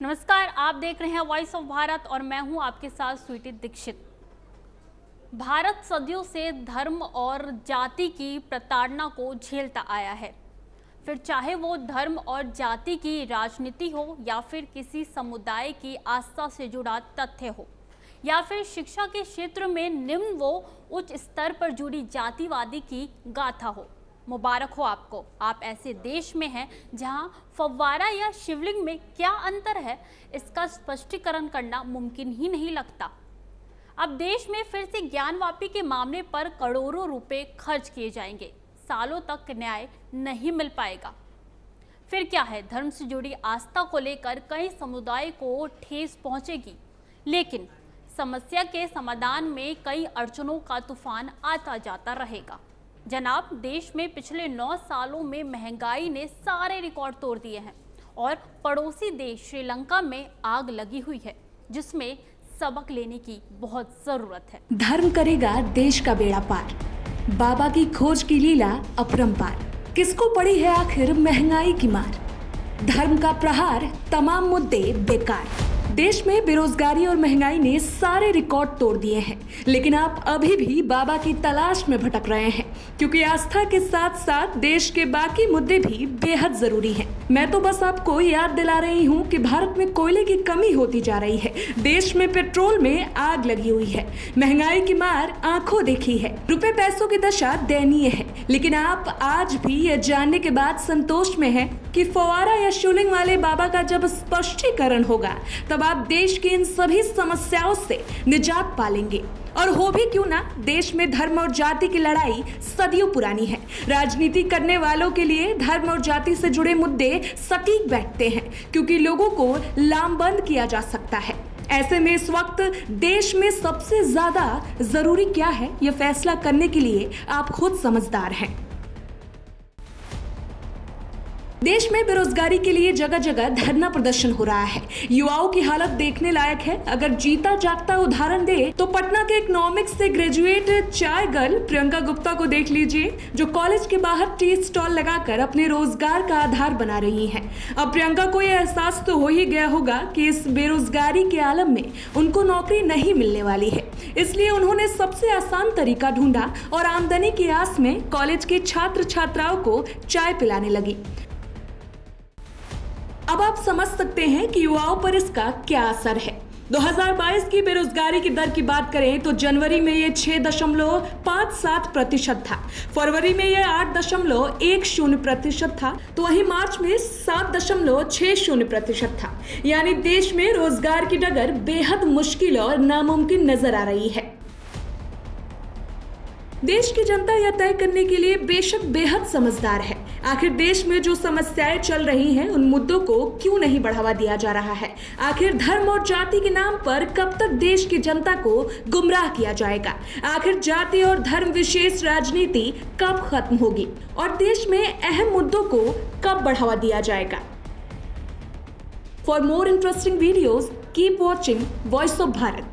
नमस्कार, आप देख रहे हैं वॉइस ऑफ भारत और मैं हूं आपके साथ स्वीटी दीक्षित। भारत सदियों से धर्म और जाति की प्रताड़ना को झेलता आया है। फिर चाहे वो धर्म और जाति की राजनीति हो या फिर किसी समुदाय की आस्था से जुड़ा तथ्य हो या फिर शिक्षा के क्षेत्र में निम्न वो उच्च स्तर पर जुड़ी जातिवादी की गाथा हो। मुबारक हो आपको, आप ऐसे देश में हैं जहां फव्वारा या शिवलिंग में क्या अंतर है, इसका स्पष्टीकरण करना मुमकिन ही नहीं लगता। अब देश में फिर से ज्ञानवापी के मामले पर करोड़ों रुपए खर्च किए जाएंगे, सालों तक न्याय नहीं मिल पाएगा। फिर क्या है, धर्म से जुड़ी आस्था को लेकर कई समुदाय को ठेस पहुंचेगी, लेकिन समस्या के समाधान में कई अड़चनों का तूफान आता जाता रहेगा। जनाब, देश में पिछले 9 सालों में महंगाई ने सारे रिकॉर्ड तोड़ दिए हैं और पड़ोसी देश श्रीलंका में आग लगी हुई है, जिसमें सबक लेने की बहुत जरूरत है। धर्म करेगा देश का बेड़ा पार, बाबा की खोज की लीला अपरंपार। किसको पड़ी है आखिर महंगाई की मार, धर्म का प्रहार, तमाम मुद्दे बेकार। देश में बेरोजगारी और महंगाई ने सारे रिकॉर्ड तोड़ दिए हैं, लेकिन आप अभी भी बाबा की तलाश में भटक रहे हैं, क्योंकि आस्था के साथ साथ देश के बाकी मुद्दे भी बेहद जरूरी हैं। मैं तो बस आपको याद दिला रही हूँ कि भारत में कोयले की कमी होती जा रही है, देश में पेट्रोल में आग लगी हुई है, महंगाई की मार आंखों देखी है, रुपए पैसों की दशा दयनीय है। लेकिन आप आज भी यह जानने के बाद संतोष में हैं कि फव्वारा या शिवलिंग वाले बाबा का जब स्पष्टीकरण होगा तब आप देश की इन सभी समस्याओं से निजात पालेंगे। और हो भी क्यों ना, देश में धर्म और जाति की लड़ाई सदियों पुरानी है। राजनीति करने वालों के लिए धर्म और जाति से जुड़े मुद्दे सटीक बैठते हैं, क्योंकि लोगों को लामबंद किया जा सकता है। ऐसे में इस वक्त देश में सबसे ज्यादा जरूरी क्या है, यह फैसला करने के लिए आप खुद समझदार हैं। देश में बेरोजगारी के लिए जगह जगह धरना प्रदर्शन हो रहा है। युवाओं की हालत देखने लायक है। अगर जीता जागता उदाहरण दे तो पटना के इकोनॉमिक्स से ग्रेजुएट चाय गर्ल प्रियंका गुप्ता को देख लीजिए, जो कॉलेज के बाहर टी स्टॉल लगाकर अपने रोजगार का आधार बना रही हैं। अब प्रियंका को यह एहसास तो हो ही गया होगा कि इस बेरोजगारी के आलम में उनको नौकरी नहीं मिलने वाली है, इसलिए उन्होंने सबसे आसान तरीका ढूंढा और आमदनी की आस में कॉलेज के छात्र छात्राओं को चाय पिलाने लगी। अब आप समझ सकते हैं कि युवाओं पर इसका क्या असर है। 2022 की बेरोजगारी की दर की बात करें तो जनवरी में ये 6.57% था, फरवरी में ये 8.10% था, तो वहीं मार्च में 7.60% था। यानी देश में रोजगार की डगर बेहद मुश्किल और नामुमकिन नजर आ रही है। देश की जनता यह तय करने के लिए बेशक बेहद समझदार है, आखिर देश में जो समस्याएं चल रही हैं उन मुद्दों को क्यों नहीं बढ़ावा दिया जा रहा है। आखिर धर्म और जाति के नाम पर कब तक देश की जनता को गुमराह किया जाएगा। आखिर जाति और धर्म विशेष राजनीति कब खत्म होगी और देश में अहम मुद्दों को कब बढ़ावा दिया जाएगा। For more interesting videos keep watching voice of Bharat.